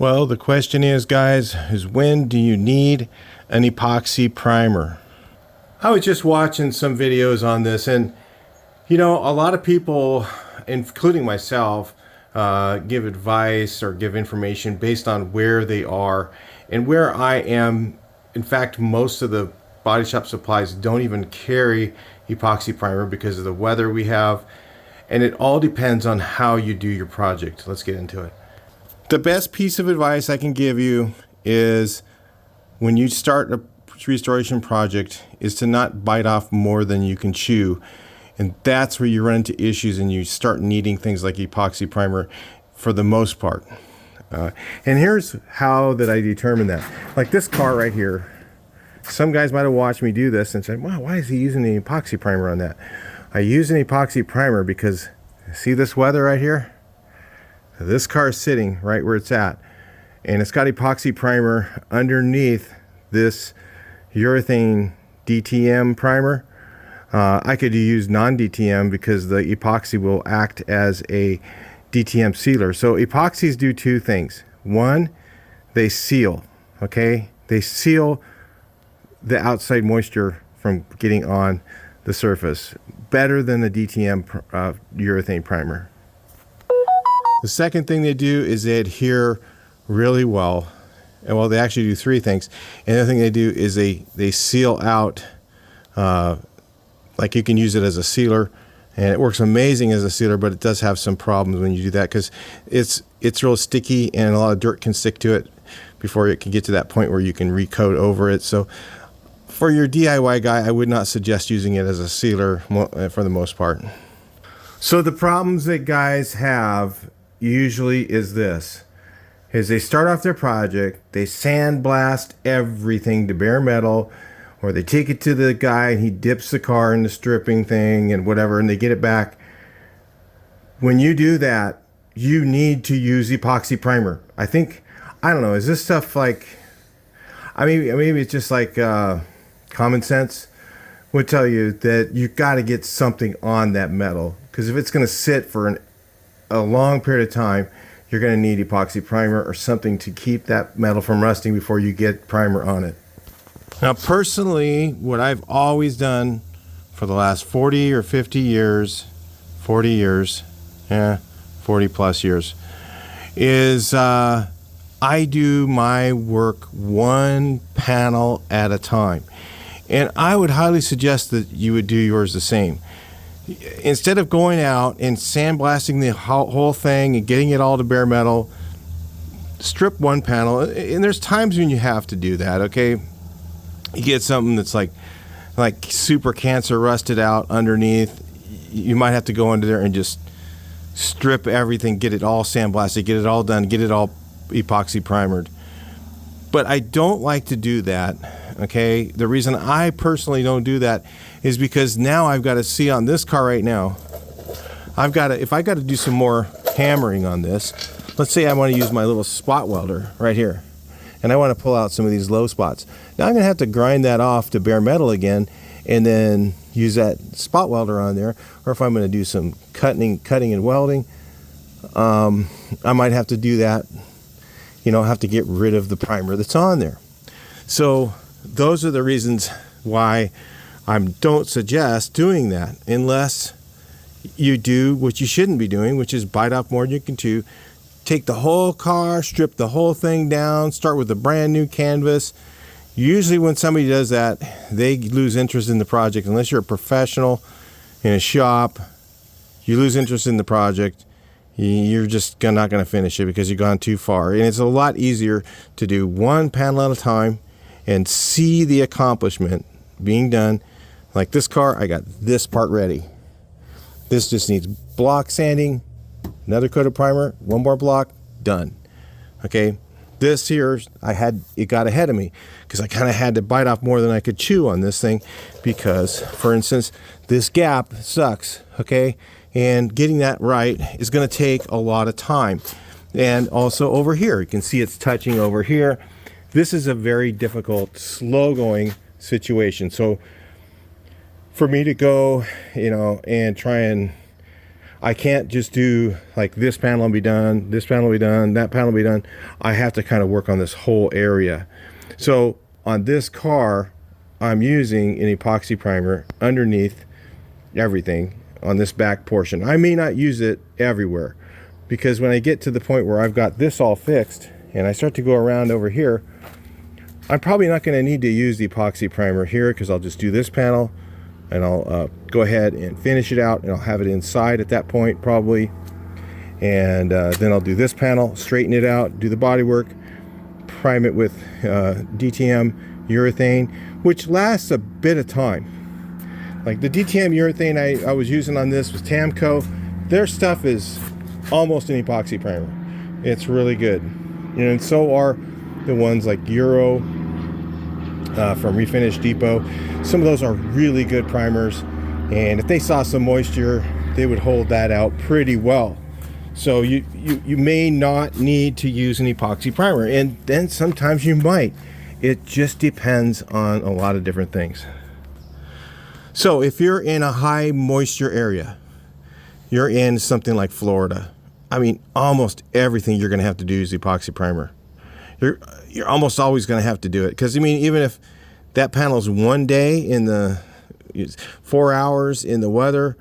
Well, the question is, guys, is when do you need an epoxy primer? I was just watching some videos on this, and you know, a lot of people, including myself, give advice or give information based on where they are and where I am. In fact, most of the body shop supplies don't even carry epoxy primer because of the weather we have, and it all depends on how you do your project. Let's get into it. The best piece of advice I can give you is when you start a restoration project is to not bite off more than you can chew. And that's where you run into issues and you start needing things like epoxy primer for the most part. And here's how that I determine that. Like this car right here, some guys might have watched me do this and said, wow, why is he using the epoxy primer on that? I use an epoxy primer because see this weather right here? This car is sitting right where it's at, and it's got epoxy primer underneath this urethane DTM primer. I could use non-DTM because the epoxy will act as a DTM sealer. So epoxies do two things. One, they seal, okay? They seal the outside moisture from getting on the surface better than the DTM urethane primer. The second thing they do is they adhere really well. And well, they actually do three things. And the other thing they do is they seal out, like you can use it as a sealer, and it works amazing as a sealer, but it does have some problems when you do that because it's real sticky and a lot of dirt can stick to it before it can get to that point where you can recoat over it. So for your DIY guy, I would not suggest using it as a sealer for the most part. So the problems that guys have usually is this, is they start off their project, they sandblast everything to bare metal, or they take it to the guy and he dips the car in the stripping thing and whatever, and they get it back. When you do that, you need to use epoxy primer. I don't know, is this stuff like, I mean, maybe it's just like common sense would tell you that you got to get something on that metal, because if it's going to sit for a long period of time, you're going to need epoxy primer or something to keep that metal from rusting before you get primer on it. Now, personally, what I've always done for the last 40 or 50 years, 40 years, 40 plus years, is I do my work one panel at a time. And I would highly suggest that you would do yours the same. Instead of going out and sandblasting the whole thing and getting it all to bare metal, strip one panel. And there's times when you have to do that, okay? You get something that's like super cancer rusted out underneath. You might have to go under there and just strip everything, get it all sandblasted, get it all done, get it all epoxy primered. But I don't like to do that, okay? The reason I personally don't do that is because now I've got to see on this car right now, if I got to do some more hammering on this, let's say I want to use my little spot welder right here, and I want to pull out some of these low spots. Now I'm going to have to grind that off to bare metal again, and then use that spot welder on there. Or if I'm going to do some cutting and welding, I might have to do that. Have to get rid of the primer that's on there. So those are the reasons why I don't suggest doing that unless you do what you shouldn't be doing, which is bite off more than you can chew. Take the whole car, strip the whole thing down, start with a brand new canvas. Usually when somebody does that, they lose interest in the project. Unless you're a professional in a shop, you lose interest in the project. You're just not going to finish it because you've gone too far. And it's a lot easier to do one panel at a time and see the accomplishment being done. Like this car, I got this part ready. This just needs block sanding, another coat of primer, one more block, done. Okay, this here, it got ahead of me because I kind of had to bite off more than I could chew on this thing because, for instance, this gap sucks, okay? And getting that right is going to take a lot of time. And also over here, you can see it's touching over here. This is a very difficult, slow-going situation. So for me to go, and try and, I can't just do like this panel will be done, this panel will be done, that panel will be done. I have to kind of work on this whole area. So on this car, I'm using an epoxy primer underneath everything on this back portion. I may not use it everywhere, because when I get to the point where I've got this all fixed and I start to go around over here, I'm probably not going to need to use the epoxy primer here, because I'll just do this panel and I'll go ahead and finish it out, and I'll have it inside at that point probably. And then I'll do this panel, straighten it out, do the bodywork, prime it with DTM urethane, which lasts a bit of time. Like the DTM urethane I was using on this was Tamco. Their stuff is almost an epoxy primer. It's really good. And so are the ones like Euro from Refinish Depot. Some of those are really good primers, and if they saw some moisture, they would hold that out pretty well. So you may not need to use an epoxy primer, and then sometimes you might. It just depends on a lot of different things. So if you're in a high moisture area, you're in something like Florida, I mean, almost everything you're going to have to do is epoxy primer. You're almost always going to have to do it, because I mean, even if that panel's one day in the 4 hours in the weather,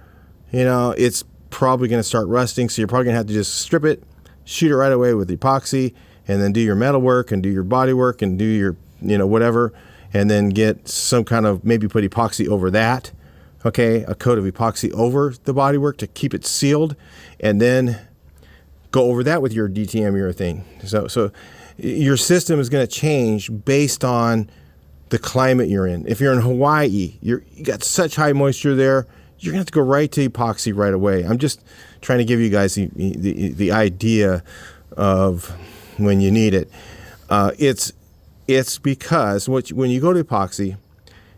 you know, it's probably going to start rusting. So you're probably going to have to just strip it, shoot it right away with epoxy, and then do your metal work and do your body work and do your, you know, whatever, and then get some kind of, maybe put epoxy over that, okay, a coat of epoxy over the body work to keep it sealed, and then go over that with your DTM urethane. So your system is going to change based on the climate you're in. If you're in Hawaii, you got such high moisture there, you're gonna have to go right to epoxy right away. I'm just trying to give you guys the idea of when you need it. It's because when you go to epoxy,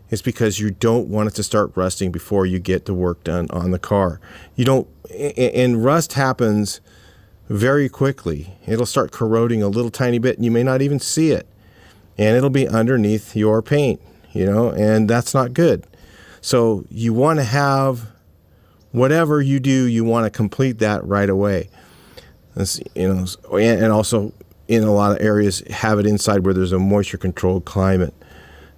it's because you don't want it to start rusting before you get the work done on the car. You don't, and rust happens very quickly. It'll start corroding a little tiny bit, and you may not even see it. And it'll be underneath your paint, you know, and that's not good. So you want to have, whatever you do, you want to complete that right away. That's, you know, and also in a lot of areas, have it inside where there's a moisture controlled climate.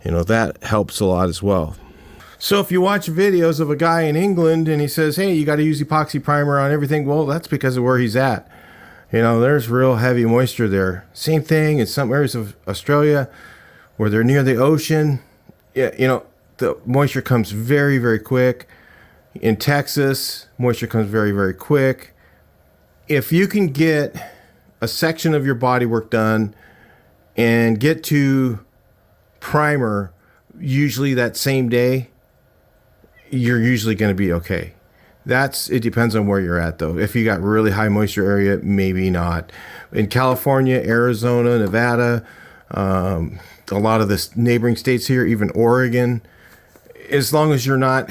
You know, that helps a lot as well. So if you watch videos of a guy in England and he says, hey, you got to use epoxy primer on everything, well, that's because of where he's at. You know, there's real heavy moisture there. Same thing in some areas of Australia where they're near the ocean. Yeah, you know, the moisture comes very, very quick. In Texas, moisture comes very, very quick. If you can get a section of your bodywork done and get to primer usually that same day, you're usually going to be okay. It depends on where you're at, though. If you got really high moisture area, maybe not. In California, Arizona, Nevada, a lot of the neighboring states here, even Oregon, as long as you're not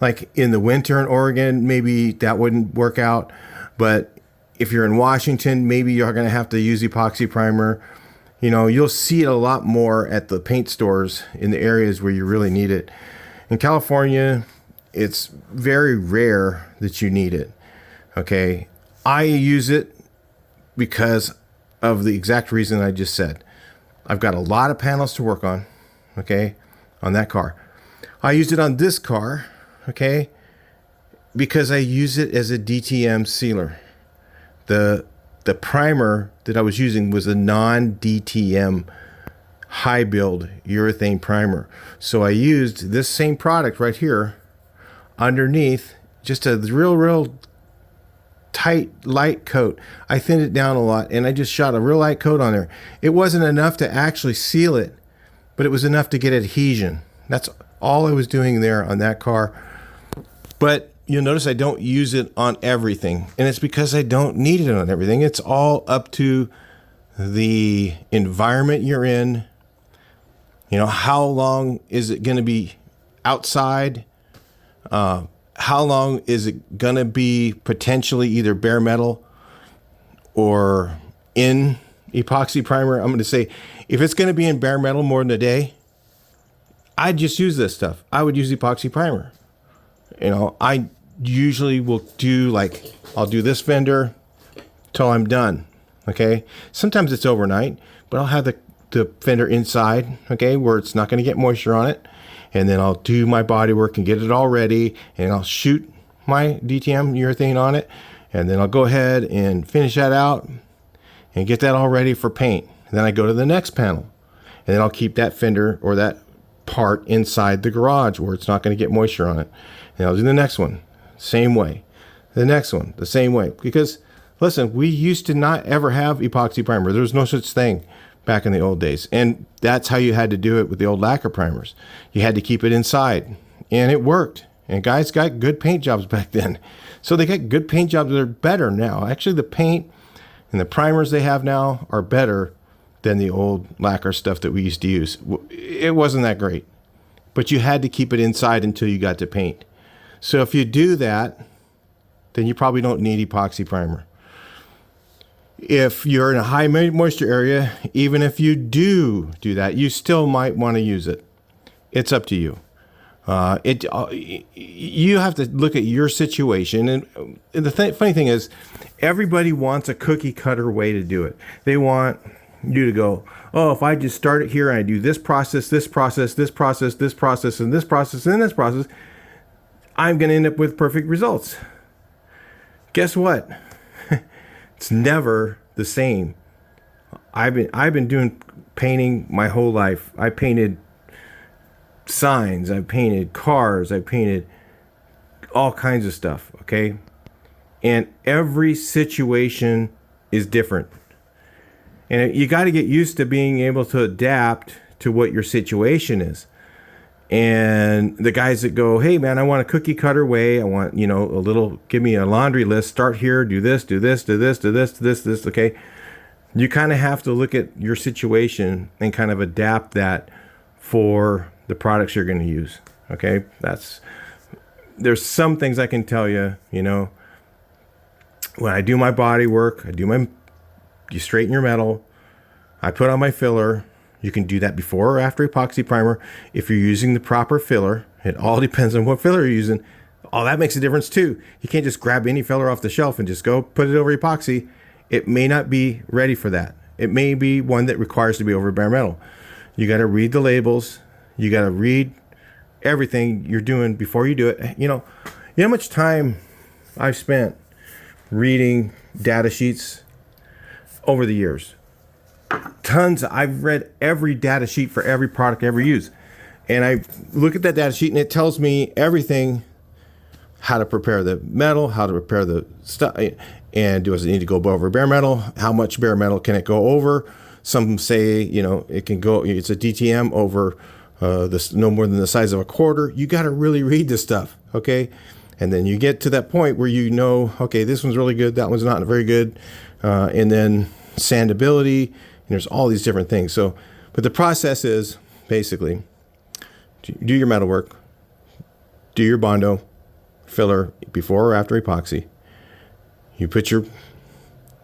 like in the winter in Oregon, maybe that wouldn't work out. But if you're in Washington, maybe you're going to have to use epoxy primer. You know, you'll see it a lot more at the paint stores in the areas where you really need it. In California, it's very rare that you need it. Okay. I use it because of the exact reason I just said. I've got a lot of panels to work on. Okay. On that car. I used it on this car. Okay. Because I use it as a DTM sealer. The primer that I was using was a non-DTM high build urethane primer. So I used this same product right here underneath, just a real tight light coat. I thinned it down a lot and I just shot a real light coat on there. It wasn't enough to actually seal it, but it was enough to get adhesion. That's all I was doing there on that car. But you'll notice I don't use it on everything, and it's because I don't need it on everything. It's all up to the environment you're in. You know, how long is it going to be outside? How long is it going to be potentially either bare metal or in epoxy primer? I'm going to say, if it's going to be in bare metal more than a day, I'd just use this stuff. I would use epoxy primer. You know, I usually will do like, I'll do this fender till I'm done. Okay. Sometimes it's overnight, but I'll have the fender inside, okay, where it's not going to get moisture on it. And then I'll do my body work and get it all ready, and I'll shoot my DTM urethane on it. And then I'll go ahead and finish that out and get that all ready for paint. And then I go to the next panel, and then I'll keep that fender or that part inside the garage where it's not going to get moisture on it. And I'll do the next one, same way. The next one, the same way. Because listen, we used to not ever have epoxy primer. There was no such thing back in the old days. And that's how you had to do it with the old lacquer primers. You had to keep it inside, and it worked. And guys got good paint jobs back then. So they got good paint jobs that are better now. Actually, the paint and the primers they have now are better than the old lacquer stuff that we used to use. It wasn't that great, but you had to keep it inside until you got to paint. So if you do that, then you probably don't need epoxy primer. If you're in a high moisture area, even if you do that, you still might want to use it. It's up to you. You have to look at your situation. And the funny thing is, everybody wants a cookie cutter way to do it. They want you to go, oh, if I just start it here and I do this process, this process, this process, this process, and this process, and this process, I'm going to end up with perfect results. Guess what? It's never the same. I've been doing painting my whole life. I painted signs, I painted cars, I painted all kinds of stuff, okay? And every situation is different. And you got to get used to being able to adapt to what your situation is. And the guys that go, hey man, I want a cookie cutter way. I want, a little, give me a laundry list. Start here, do this, do this, do this, do this, do this, okay? You kind of have to look at your situation and kind of adapt that for the products you're going to use, okay? There's some things I can tell you, when I do my body work, you straighten your metal, I put on my filler. You can do that before or after epoxy primer. If you're using the proper filler, it all depends on what filler you're using. All that makes a difference too. You can't just grab any filler off the shelf and just go put it over epoxy. It may not be ready for that. It may be one that requires to be over bare metal. You got to read the labels. You got to read everything you're doing before you do it. You know how much time I've spent reading data sheets over the years. Tons. I've read every data sheet for every product I ever use. And I look at that data sheet and it tells me everything, how to prepare the metal, how to prepare the stuff, and does it need to go over bare metal? How much bare metal can it go over? Some say, it can go, it's a DTM over this no more than the size of a quarter. You got to really read this stuff, okay? And then you get to that point where okay, this one's really good, that one's not very good. And then sandability, and there's all these different things. So, but the process is basically do your metal work, do your Bondo filler before or after epoxy. You put your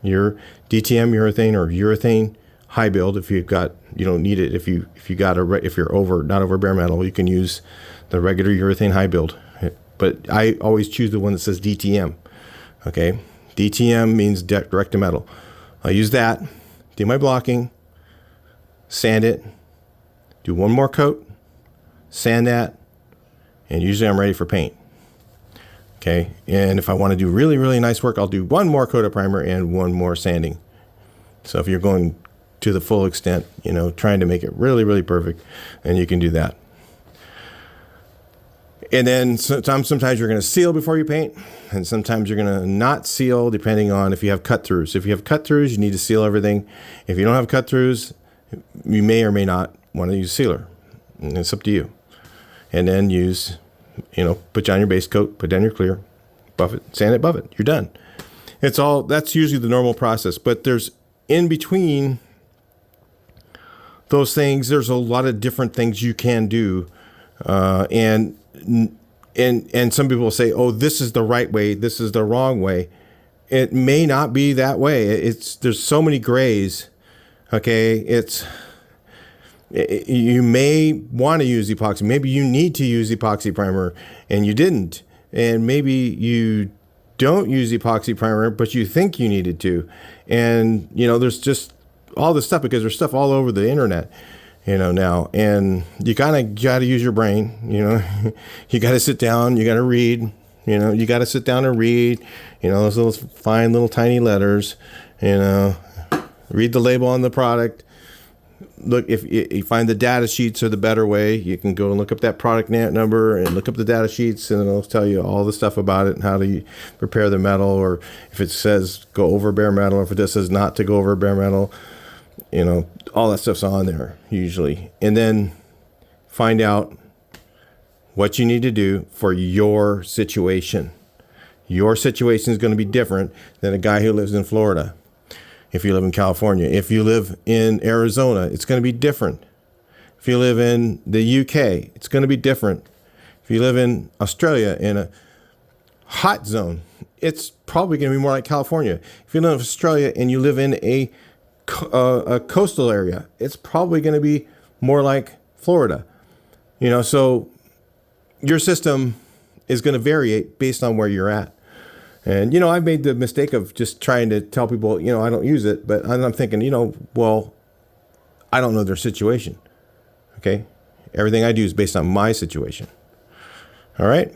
DTM urethane or urethane high build. If you don't need it. If you're not over bare metal, you can use the regular urethane high build. But I always choose the one that says DTM. Okay, DTM means direct to metal. I'll use that, do my blocking, sand it, do one more coat, sand that, and usually I'm ready for paint. Okay, and if I want to do really, really nice work, I'll do one more coat of primer and one more sanding. So if you're going to the full extent, trying to make it really, really perfect, and you can do that. And then sometimes you're going to seal before you paint, and sometimes you're going to not seal depending on if you have cut-throughs. If you have cut-throughs, you need to seal everything. If you don't have cut-throughs, you may or may not want to use sealer. And it's up to you. And then use, put down your base coat, put down your clear, buff it, sand it, buff it. You're done. That's usually the normal process. But there's in between those things, there's a lot of different things you can do. And some people will say, oh, this is the right way, this is the wrong way. It may not be that way. There's so many grays. Okay, you may want to use epoxy. Maybe you need to use epoxy primer and you didn't. and maybe you don't use epoxy primer, but you think you needed to. And, you know, there's just all this stuff because there's stuff all over the internet, you know, now. And you kind of got to use your brain, you know. You got to sit down, you got to read, you know, you got to sit down and read, you know, those little fine little tiny letters, you know, read the label on the product. Look, if you find the data sheets are the better way, you can go and look up that product number and look up the data sheets, and it'll tell you all the stuff about it and how to prepare the metal, or if it says go over bare metal, or if it just says not to go over bare metal, you know, all that stuff's on there usually. And then find out what you need to do for your situation. Your situation is going to be different than a guy who lives in Florida. If you live in California, if you live in Arizona, it's going to be different. If you live in the UK, it's going to be different. If you live in Australia in a hot zone, it's probably going to be more like California. If you live in Australia and you live in a coastal area, it's probably going to be more like Florida. You know, so your system is going to vary based on where you're at. And, you know, I've made the mistake of just trying to tell people, you know, I don't use it, but I'm thinking, you know, well, I don't know their situation. Okay. Everything I do is based on my situation. All right.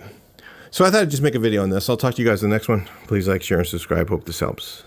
So I thought I'd just make a video on this. I'll talk to you guys in the next one. Please like, share, and subscribe. Hope this helps.